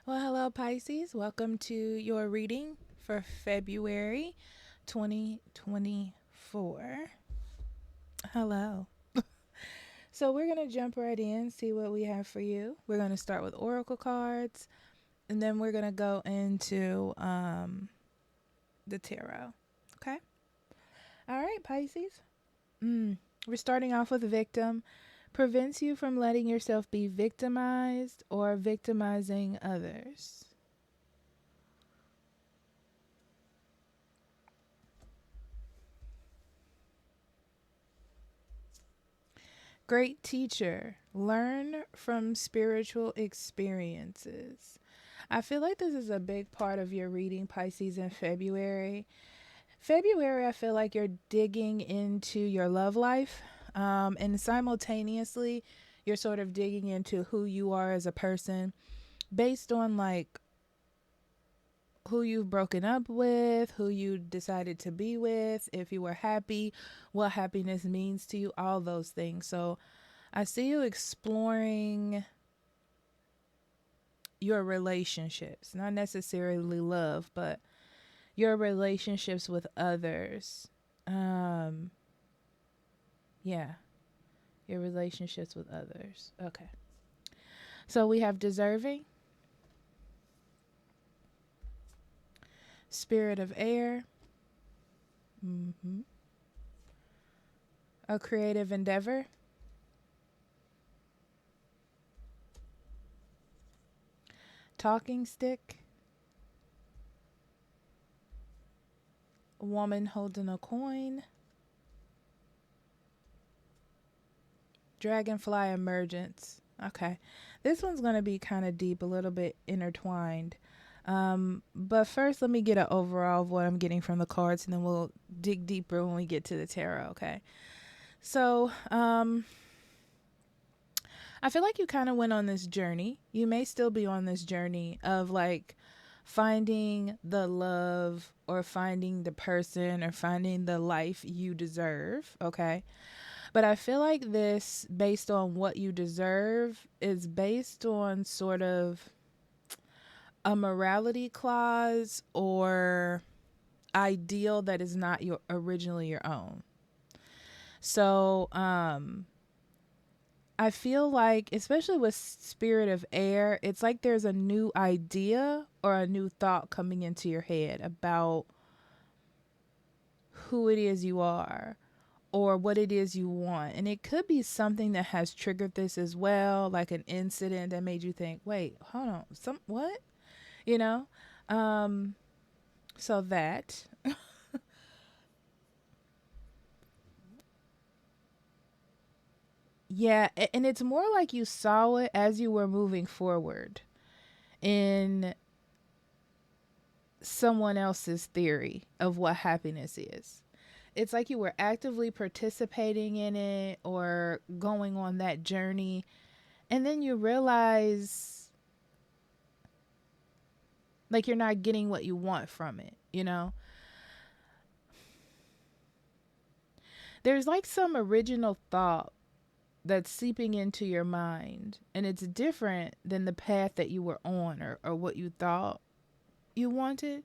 Well, hello, Pisces. Welcome to your reading for February 2024. Hello. So, we're going to jump right in, see what we have for you. We're going to start with Oracle cards, and then we're going to go into the tarot. Okay? All right, Pisces. We're starting off with victim. Prevents you from letting yourself be victimized or victimizing others. Great teacher. Learn from spiritual experiences. I feel like this is a big part of your reading, Pisces, in February. February, I feel like you're digging into your love life, and simultaneously, you're sort of digging into who you are as a person based on like who you've broken up with, who you decided to be with, if you were happy, what happiness means to you, all those things. So, I see you exploring your relationships, not necessarily love, but your relationships with others. Um, yeah, your relationships with others. Okay. So we have deserving, spirit of air, a creative endeavor, talking stick, woman holding a coin, dragonfly emergence. Okay. This one's going to be kind of deep, a little bit intertwined. But first, let me get an overall of what I'm getting from the cards, and then we'll dig deeper when we get to the tarot, okay? So, I feel like you kind of went on this journey. You may still be on this journey of like finding the love or finding the person or finding the life you deserve, okay? But I feel like this, based on what you deserve, is based on sort of a morality clause or ideal that is not your originally your own. So, I feel like, especially with spirit of air, it's like there's a new idea or a new thought coming into your head about who it is you are or what it is you want. And it could be something that has triggered this as well, like an incident that made you think, wait, hold on, what? You know? Um, so that. Yeah, and it's more like you saw it as you were moving forward in someone else's theory of what happiness is. It's like you were actively participating in it or going on that journey, and then you realize like you're not getting what you want from it, you know? There's like some original thought that's seeping into your mind, and it's different than the path that you were on or what you thought you wanted.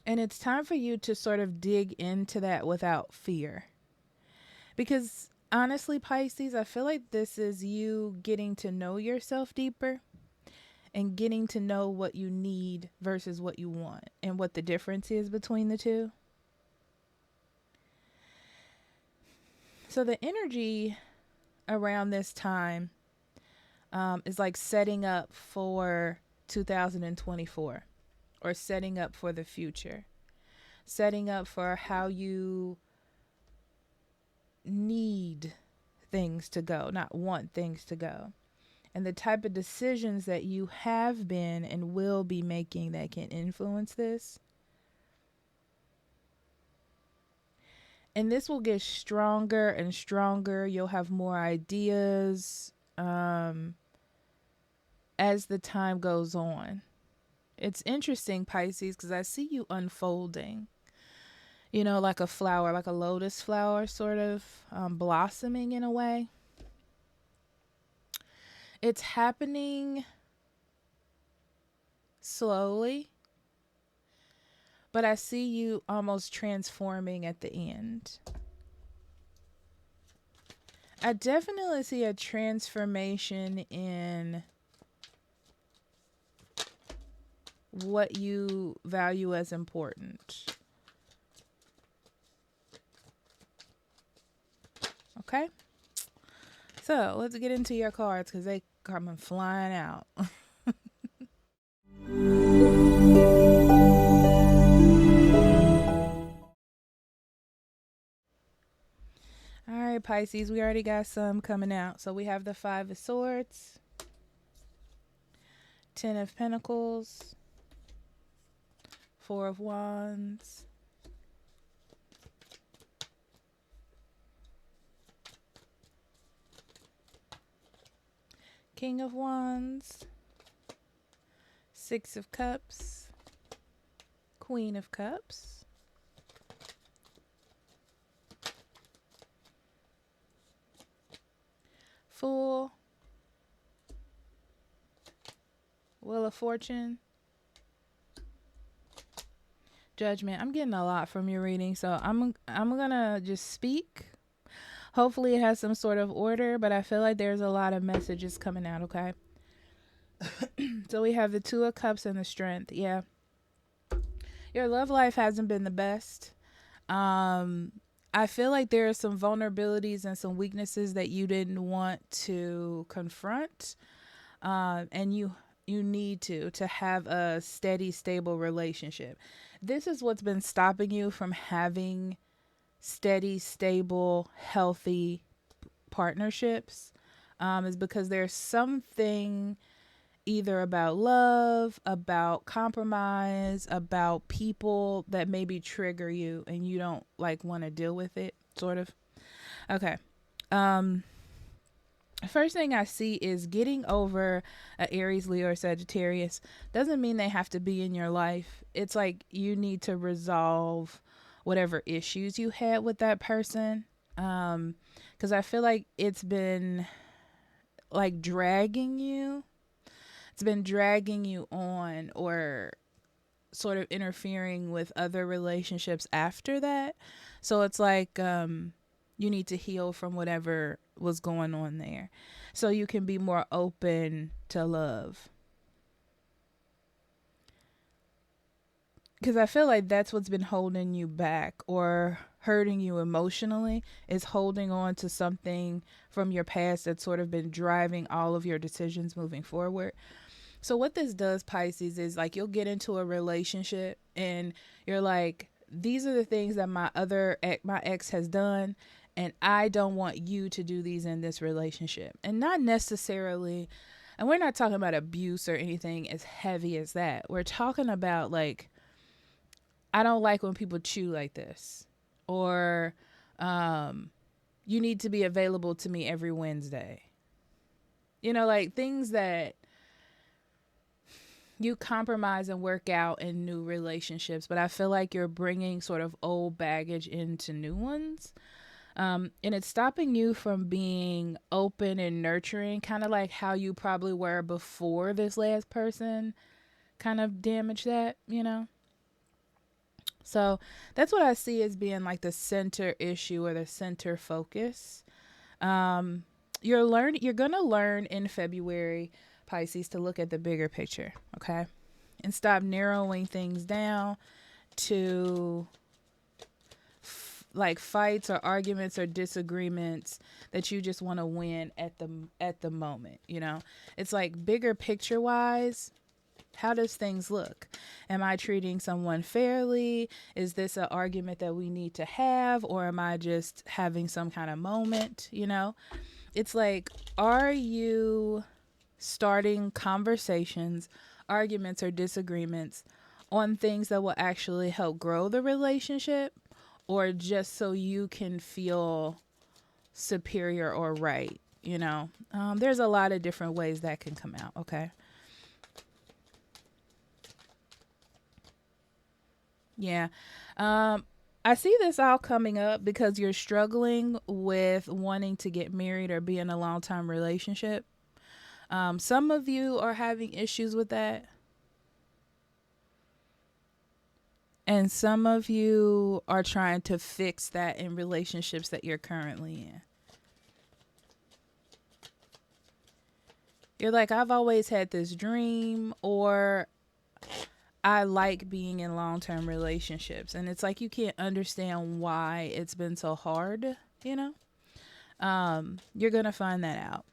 And it's time for you to sort of dig into that without fear. Because honestly, Pisces, I feel like this is you getting to know yourself deeper and getting to know what you need versus what you want and what the difference is between the two. So the energy around this time is like setting up for 2024 or setting up for the future, setting up for how you need things to go, not want things to go, and the type of decisions that you have been and will be making that can influence this. And this will get stronger and stronger. You'll have more ideas as the time goes on. It's interesting, Pisces, because I see you unfolding, you know, like a flower, like a lotus flower, sort of blossoming in a way. it's happening slowly, but I see you almost transforming at the end. I definitely see a transformation in what you value as important. Okay? So let's get into your cards because they coming flying out. All right, Pisces, we already got some coming out. So we have the Five of Swords, Ten of Pentacles, Four of Wands, King of Wands, Six of Cups, Queen of Cups, Fool, Wheel of Fortune, Judgment. I'm getting a lot from your reading, so I'm gonna just speak. Hopefully it has some sort of order, but I feel like there's a lot of messages coming out, okay? So we have the Two of Cups and the Strength. Yeah. Your love life hasn't been the best. I feel like there are some vulnerabilities and some weaknesses that you didn't want to confront. And you need to have a steady, stable relationship. This is what's been stopping you from having steady, stable, healthy partnerships, is because there's something either about love, about compromise, about people that maybe trigger you and you don't like want to deal with it, sort of. Okay. First thing I see is getting over a Aries, Leo, or Sagittarius doesn't mean they have to be in your life. It's like you need to resolve whatever issues you had with that person. Because I feel like it's been like dragging you. It's been dragging you on or sort of interfering with other relationships after that. So it's like you need to heal from whatever was going on there so you can be more open to love. Because I feel like that's what's been holding you back or hurting you emotionally, is holding on to something from your past that's sort of been driving all of your decisions moving forward. So what this does, Pisces, is like you'll get into a relationship and you're like, these are the things that my ex has done, and I don't want you to do these in this relationship. And not necessarily, and we're not talking about abuse or anything as heavy as that. We're talking about like, I don't like when people chew like this, or you need to be available to me every Wednesday. You know, like things that you compromise and work out in new relationships, but I feel like you're bringing sort of old baggage into new ones. And it's stopping you from being open and nurturing, kind of like how you probably were before this last person kind of damaged that, you know? So that's what I see as being like the center issue or the center focus. You're going to learn in February, Pisces, to look at the bigger picture, okay? And stop narrowing things down to like fights or arguments or disagreements that you just want to win at the moment, you know? It's like bigger picture wise, how does things look? Am I treating someone fairly? Is this an argument that we need to have, or am I just having some kind of moment, you know? It's like, are you starting conversations, arguments, or disagreements on things that will actually help grow the relationship, or just so you can feel superior or right, you know? There's a lot of different ways that can come out, okay? Yeah. I see this all coming up because you're struggling with wanting to get married or be in a long-term relationship. Some of you are having issues with that, and some of you are trying to fix that in relationships that you're currently in. You're like, I've always had this dream, or I like being in long term relationships. And it's like you can't understand why it's been so hard, you know? You're going to find that out.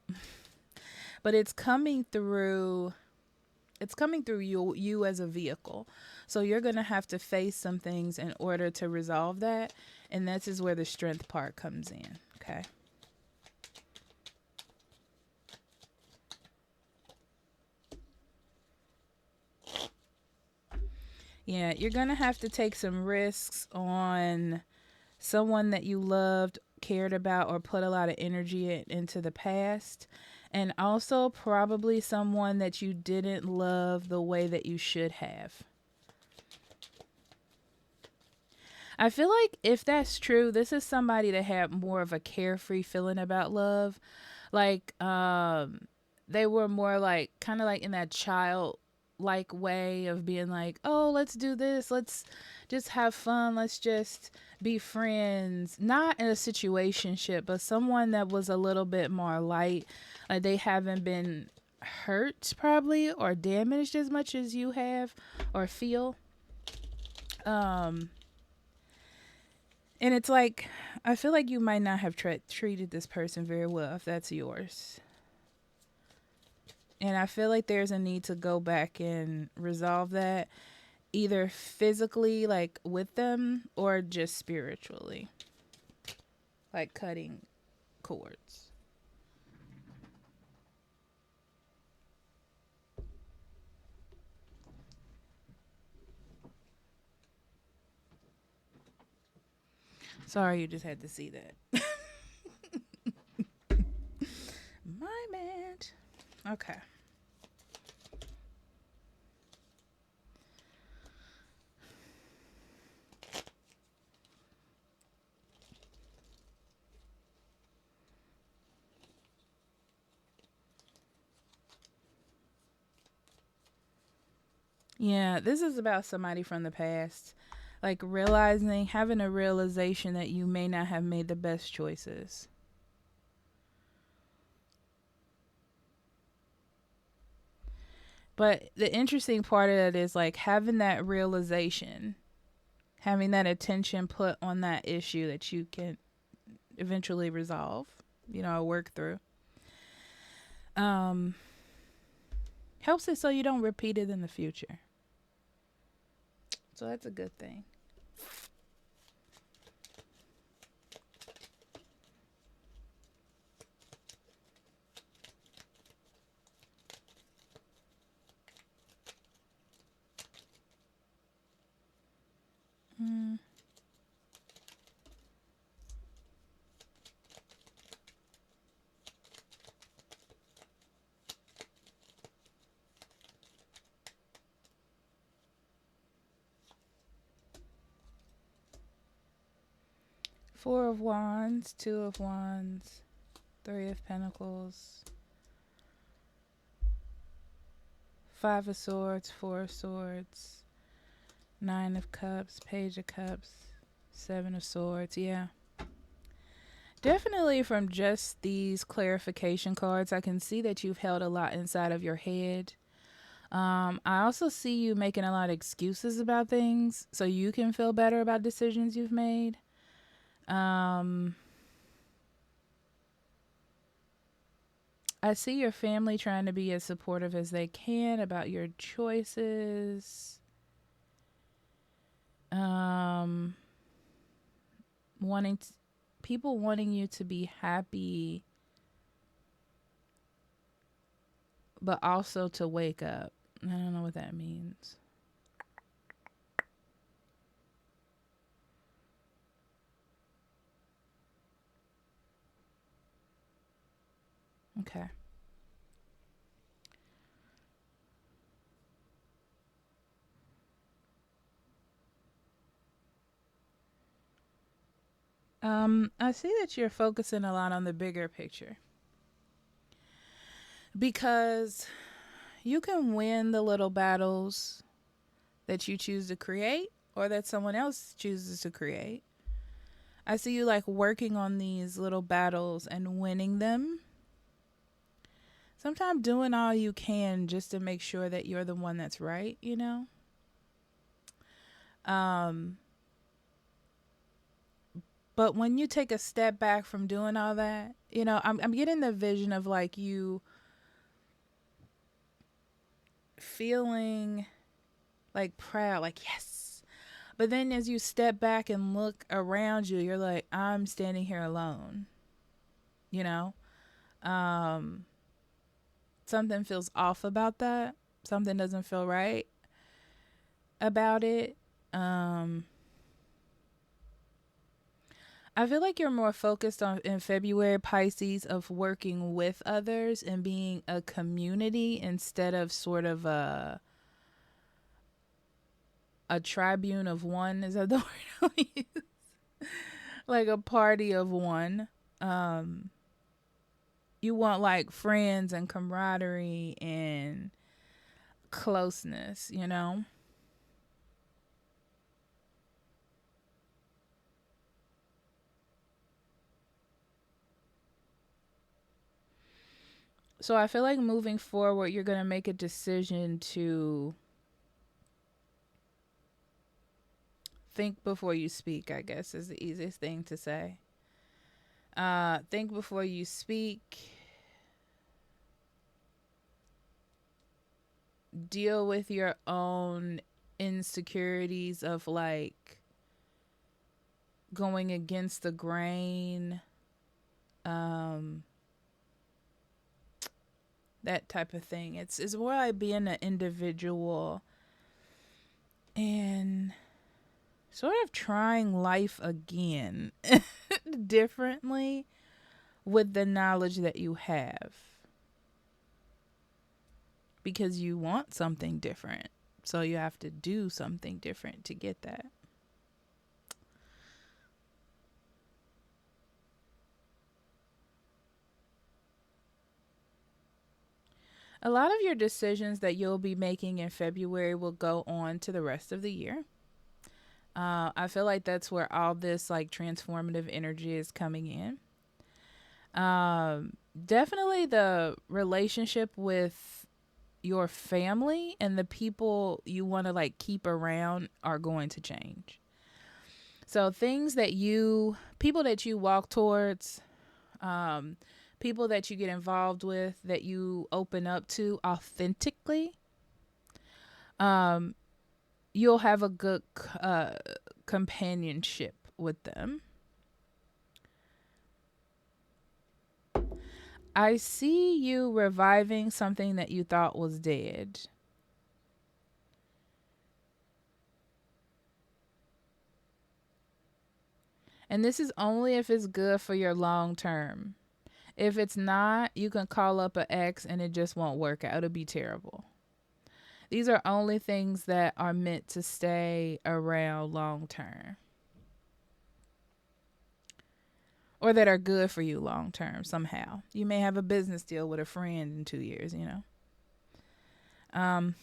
But it's coming through you as a vehicle. So you're going to have to face some things in order to resolve that. And this is where the strength part comes in. Okay. Yeah, you're going to have to take some risks on someone that you loved, cared about, or put a lot of energy into the past. And also, probably someone that you didn't love the way that you should have. I feel like if that's true, this is somebody that had more of a carefree feeling about love. Like, they were more like, kind of like in that child like way of being like, oh, let's do this. Let's just have fun. Let's just be friends. Not in a situationship, but someone that was a little bit more light. Like they haven't been hurt probably or damaged as much as you have or feel. Um, And it's like, I feel like you might not have treated this person very well if that's yours. And I feel like there's a need to go back and resolve that either physically, like with them, or just spiritually, like cutting cords. Sorry, you just had to see that. My man. Okay. Yeah, this is about somebody from the past. Like having a realization that you may not have made the best choices. But the interesting part of it is like having that realization, having that attention put on that issue that you can eventually resolve, work through. Um, Helps it so you don't repeat it in the future. So that's a good thing. Mm. Four of Wands, Two of Wands, Three of Pentacles, Five of Swords, Four of Swords, Nine of Cups, Page of Cups, Seven of Swords. Yeah. Definitely from just these clarification cards, I can see that you've held a lot inside of your head. I also see you making a lot of excuses about things so you can feel better about decisions you've made. Um, I see your family trying to be as supportive as they can about your choices. Um, wanting t- People wanting you to be happy, but also to wake up. I don't know what that means. Okay. I see that you're focusing a lot on the bigger picture. Because you can win the little battles that you choose to create or that someone else chooses to create. I see you like working on these little battles and winning them. Sometimes doing all you can just to make sure that you're the one that's right, you know? Um, but when you take a step back from doing all that, you know, I'm getting the vision of like you feeling like proud, like, yes. But then as you step back and look around you, you're like, I'm standing here alone, you know? Um, Something feels off about that. Something doesn't feel right about it. Um, I feel like you're more focused on in February, Pisces, of working with others and being a community instead of sort of a tribune of one. Is that the word I'll use? Like a party of one. Um, you want like friends and camaraderie and closeness, you know? So I feel like moving forward, you're going to make a decision to think before you speak, I guess is the easiest thing to say. Think before you speak. Deal with your own insecurities of like going against the grain. Um, that type of thing. It's more like being an individual and sort of trying life again differently with the knowledge that you have because you want something different. So you have to do something different to get that. A lot of your decisions that you'll be making in February will go on to the rest of the year. I feel like that's where all this like transformative energy is coming in. Definitely the relationship with your family and the people you want to like keep around are going to change. So people that you walk towards, um, people that you get involved with, that you open up to authentically, um, you'll have a good companionship with them. I see you reviving something that you thought was dead. And this is only if it's good for your long term. If it's not, you can call up an ex and it just won't work out. It'll be terrible. These are only things that are meant to stay around long term or that are good for you long term somehow. You may have a business deal with a friend in 2 years, you know. Um,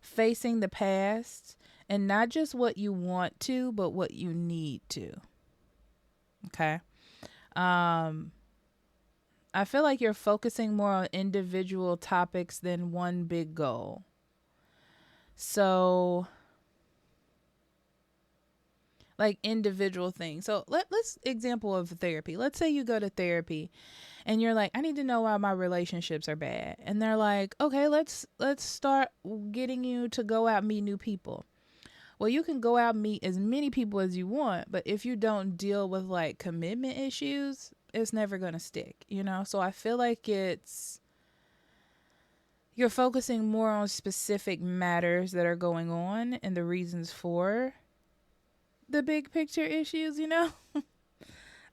Facing the past and not just what you want to, but what you need to. Okay. Um, I feel like you're focusing more on individual topics than one big goal. So, like individual things. So let's example of therapy. Let's say you go to therapy and you're like, I need to know why my relationships are bad. And they're like, okay, let's start getting you to go out and meet new people. Well, you can go out and meet as many people as you want, but if you don't deal with like commitment issues, it's never going to stick, you know? So I feel like you're focusing more on specific matters that are going on and the reasons for the big picture issues, you know?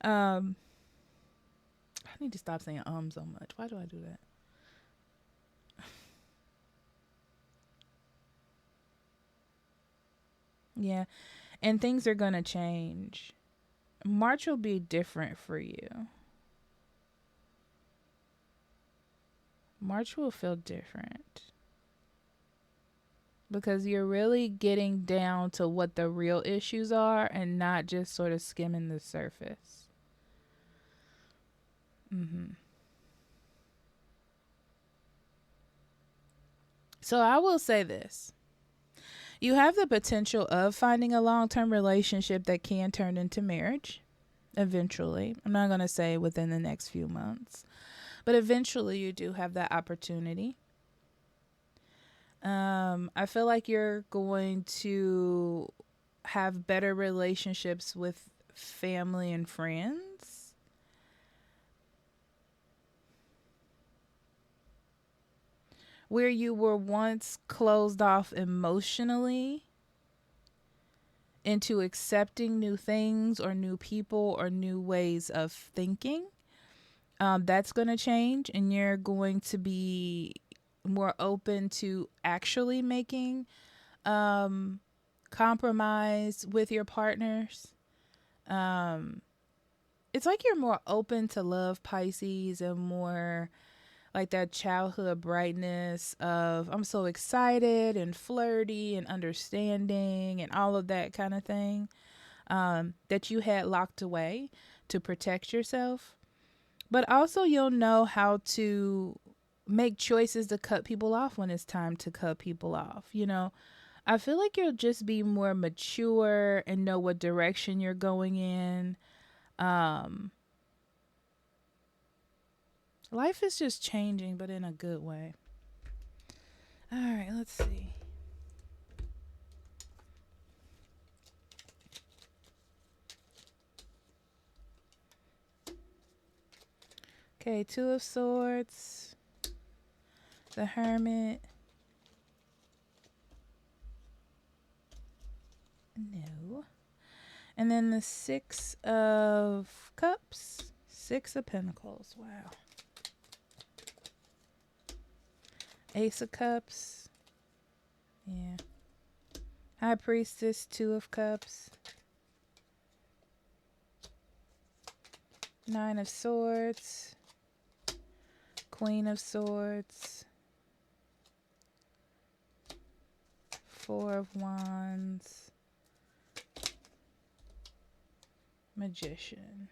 um I need to stop saying so much. Why do I do that? Yeah. And things are going to change. March will be different for you. March will feel different because you're really getting down to what the real issues are and not just sort of skimming the surface. So I will say this. You have the potential of finding a long-term relationship that can turn into marriage eventually. I'm not going to say within the next few months, but eventually you do have that opportunity. I feel like you're going to have better relationships with family and friends. Where you were once closed off emotionally into accepting new things or new people or new ways of thinking, that's going to change, and you're going to be more open to actually making compromise with your partners. It's like you're more open to love, Pisces, and more like that childhood brightness of I'm so excited and flirty and understanding and all of that kind of thing, that you had locked away to protect yourself. But also you'll know how to make choices to cut people off when it's time to cut people off. I feel like you'll just be more mature and know what direction you're going in. Life is just changing, but in a good way. All right, let's see. Okay, Two of Swords, the Hermit. No. And then the Six of Cups, Six of Pentacles. Wow. Ace of Cups. Yeah. High Priestess, Two of Cups. Nine of Swords. Queen of Swords. Four of Wands. Magician.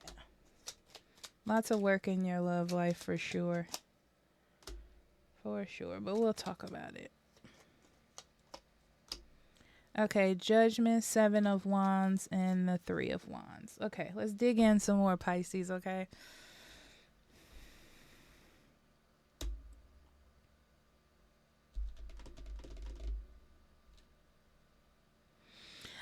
Yeah. Lots of work in your love life for sure. For sure, but we'll talk about it. Okay, Judgment, Seven of Wands, and the Three of Wands. Okay, let's dig in some more, Pisces, okay?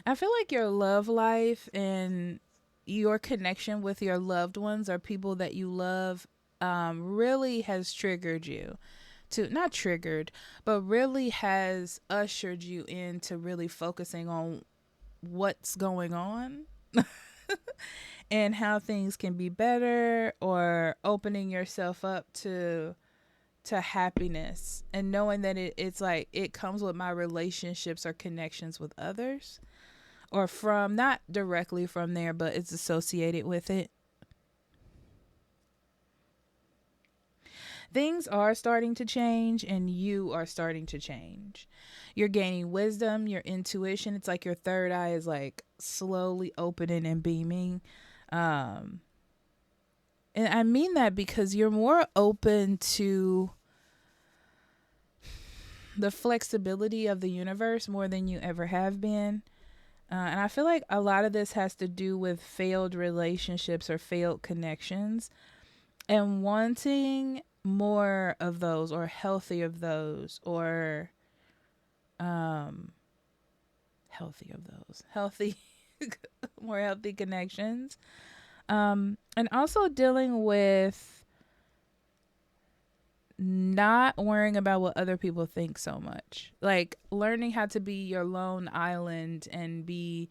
I feel like your love life and your connection with your loved ones or people that you love really has triggered you to, not triggered, but really has ushered you into really focusing on what's going on and how things can be better, or opening yourself up to happiness and knowing that it's like it comes with my relationships or connections with others, or from, not directly from there, but it's associated with it. Things are starting to change and you are starting to change. You're gaining wisdom, your intuition. It's like your third eye is like slowly opening and beaming. And I mean that because you're more open to the flexibility of the universe more than you ever have been. And I feel like a lot of this has to do with failed relationships or failed connections and wanting more of those, or healthy of those, or healthy of those, healthy, more healthy connections. And also dealing with not worrying about what other people think so much. Like learning how to be your lone island and be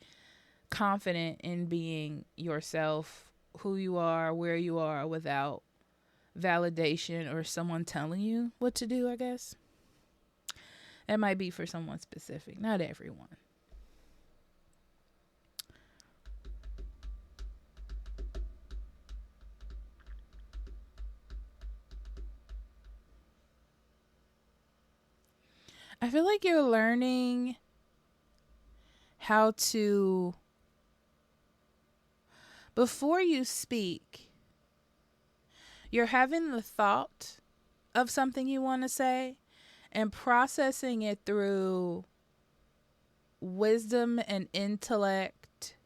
confident in being yourself, who you are, where you are, without validation or someone telling you what to do, I guess. It might be for someone specific, not everyone. I feel like you're learning how to, before you speak, you're having the thought of something you want to say and processing it through wisdom and intellect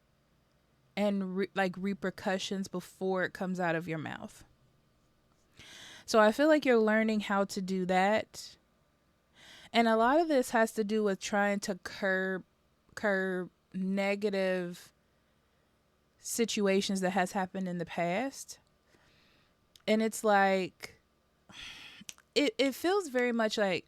and like repercussions before it comes out of your mouth. So I feel like you're learning how to do that. And a lot of this has to do with trying to curb negative situations that has happened in the past. And it's like it feels very much like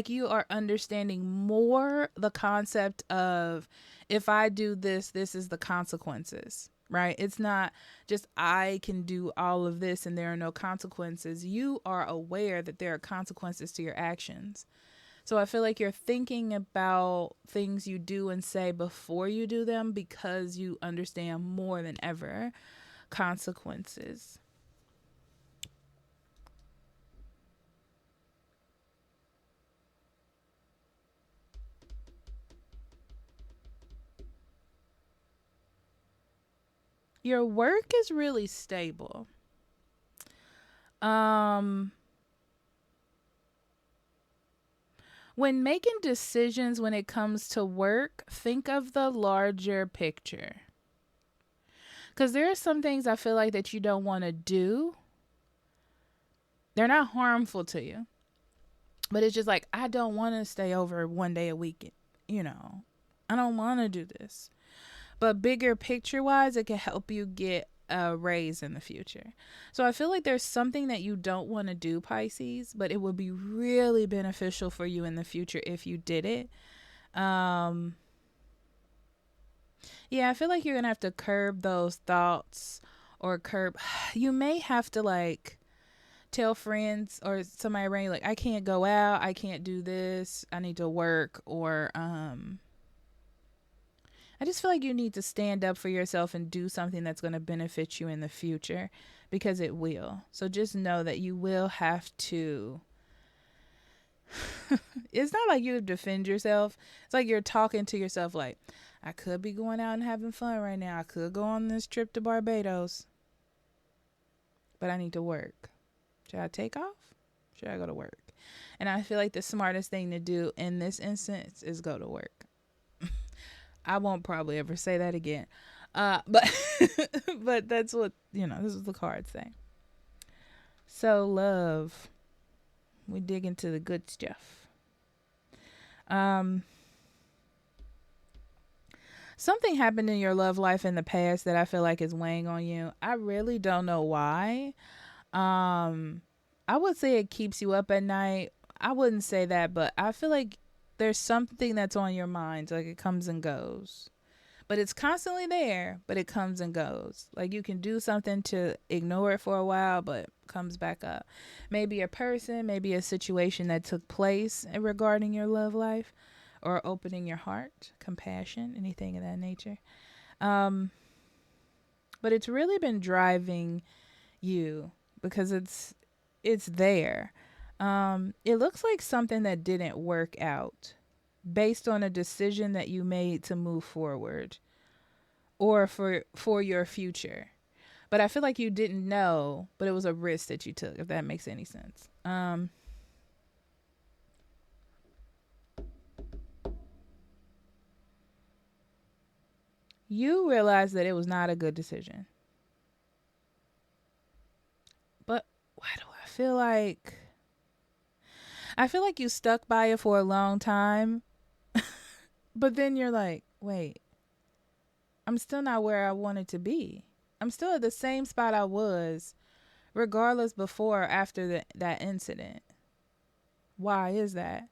you are understanding more the concept of, if I do this, this is the consequences, right? It's not just I can do all of this and there are no consequences. You are aware that there are consequences to your actions. So I feel like you're thinking about things you do and say before you do them because you understand more than ever consequences. Your work is really stable. Um when making decisions when it comes to work, think of the larger picture. Cuz there are some things I feel like that you don't want to do. They're not harmful to you. But it's just like, I don't want to stay over one day a week, you know. I don't want to do this. But bigger picture wise, it can help you get a raise in the future. So I feel like there's something that you don't want to do, Pisces, but it would be really beneficial for you in the future if you did it. Um, yeah, I feel like you're going to have to curb those thoughts or curb. You may have to like tell friends or somebody around you, like, I can't go out, I can't do this, I need to work, or I just feel like you need to stand up for yourself and do something that's going to benefit you in the future, because it will. So just know that you will have to. It's not like you defend yourself. It's like you're talking to yourself like, I could be going out and having fun right now. I could go on this trip to Barbados, but I need to work. Should I take off? Should I go to work? And I feel like the smartest thing to do in this instance is go to work. I won't probably ever say that again. But but that's what, this is the cards say. So love. We dig into the good stuff. Something happened in your love life in the past that I feel like is weighing on you. I really don't know why. I would say it keeps you up at night. I wouldn't say that, but I feel like there's something that's on your mind. Like, it comes and goes. But it's constantly there, but it comes and goes. Like, you can do something to ignore it for a while, but comes back up. Maybe a person, maybe a situation that took place regarding your love life, or opening your heart, compassion, anything of that nature. But it's really been driving you because it's there. It looks like something that didn't work out based on a decision that you made to move forward or for your future. But I feel like you didn't know, but it was a risk that you took, if that makes any sense. You realized that it was not a good decision. But why do I feel like you stuck by it for a long time, but then you're like, wait, I'm still not where I wanted to be. I'm still at the same spot I was, regardless before or after that incident. Why is that?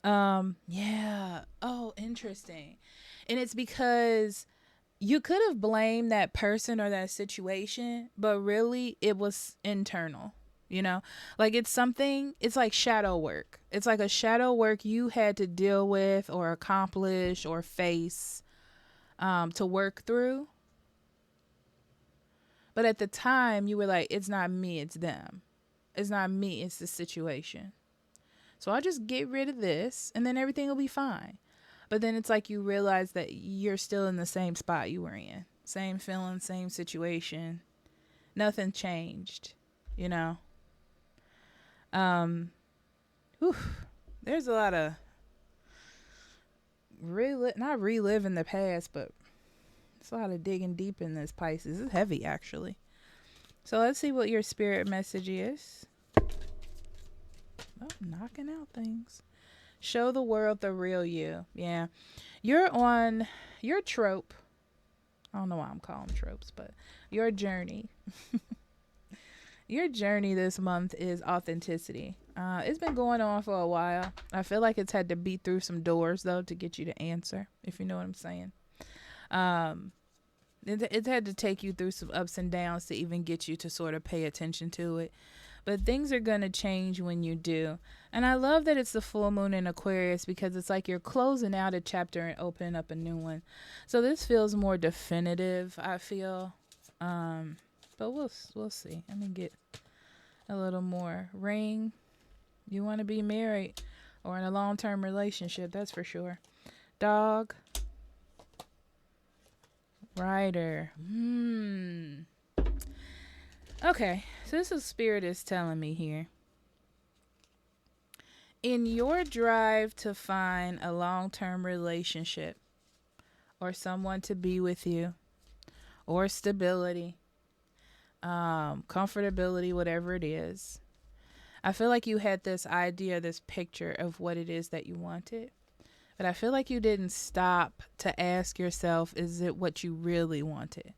Yeah. Oh, interesting. And it's because you could have blamed that person or that situation, but really it was internal. Like, it's like shadow work. It's like a shadow work you had to deal with or accomplish or face, to work through. But at the time, you were like, it's not me, it's them. It's not me, it's the situation. So I'll just get rid of this and then everything will be fine. But then it's like you realize that you're still in the same spot you were in. Same feeling, same situation. Nothing changed, you know? Um, whew, there's a lot of not reliving the past, but it's a lot of digging deep in this, Pisces. It's heavy, actually. So let's see what your spirit message is. Oh, knocking out things. Show the world the real you. Yeah. You're on your trope. I don't know why I'm calling them tropes, but your journey. Your journey this month is authenticity. It's been going on for a while. I feel like it's had to beat through some doors, though, to get you to answer, if you know what I'm saying. It's had to take you through some ups and downs to even get you to sort of pay attention to it. But things are going to change when you do. And I love that it's the full moon in Aquarius because it's like you're closing out a chapter and opening up a new one. So this feels more definitive, I feel. But we'll see. Let me get a little more. Ring. You want to be married or in a long-term relationship, that's for sure. Dog. Rider. Okay, so this is Spirit is telling me here. In your drive to find a long-term relationship or someone to be with you or stability, comfortability, whatever it is, I feel like you had this idea, this picture of what it is that you wanted. But I feel like you didn't stop to ask yourself, is it what you really wanted?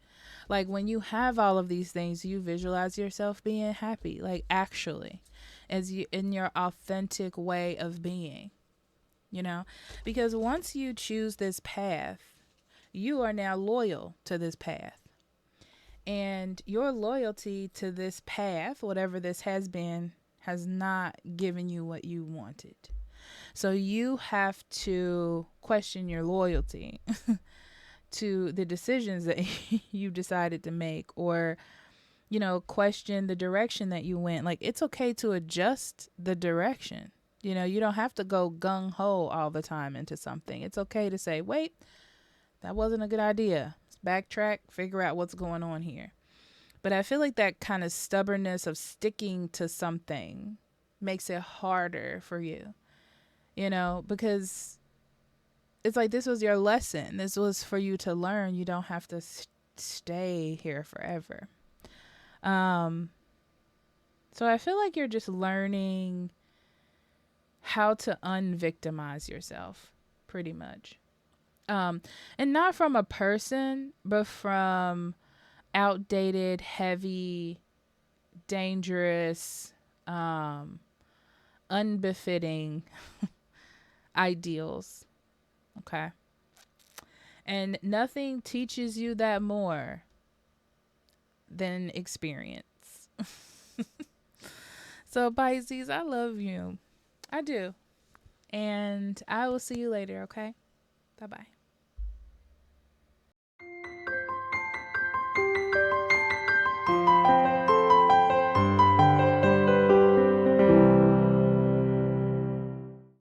Like when you have all of these things, you visualize yourself being happy, like actually, as you in your authentic way of being, you know, because once you choose this path, you are now loyal to this path. And your loyalty to this path, whatever this has been, has not given you what you wanted. So you have to question your loyalty to the decisions that you decided to make, or, you know, question the direction that you went. Like, it's okay to adjust the direction. You know, you don't have to go gung ho all the time into something. It's okay to say, wait, that wasn't a good idea. Let's backtrack, figure out what's going on here. But I feel like that kind of stubbornness of sticking to something makes it harder for you, you know, because it's like this was your lesson. This was for you to learn. You don't have to stay here forever. So I feel like you're just learning how to unvictimize yourself, pretty much. And not from a person, but from outdated, heavy, dangerous, unbefitting ideals. Okay. And nothing teaches you that more than experience. So Pisces, I love you. I do. And I will see you later, okay? Bye-bye.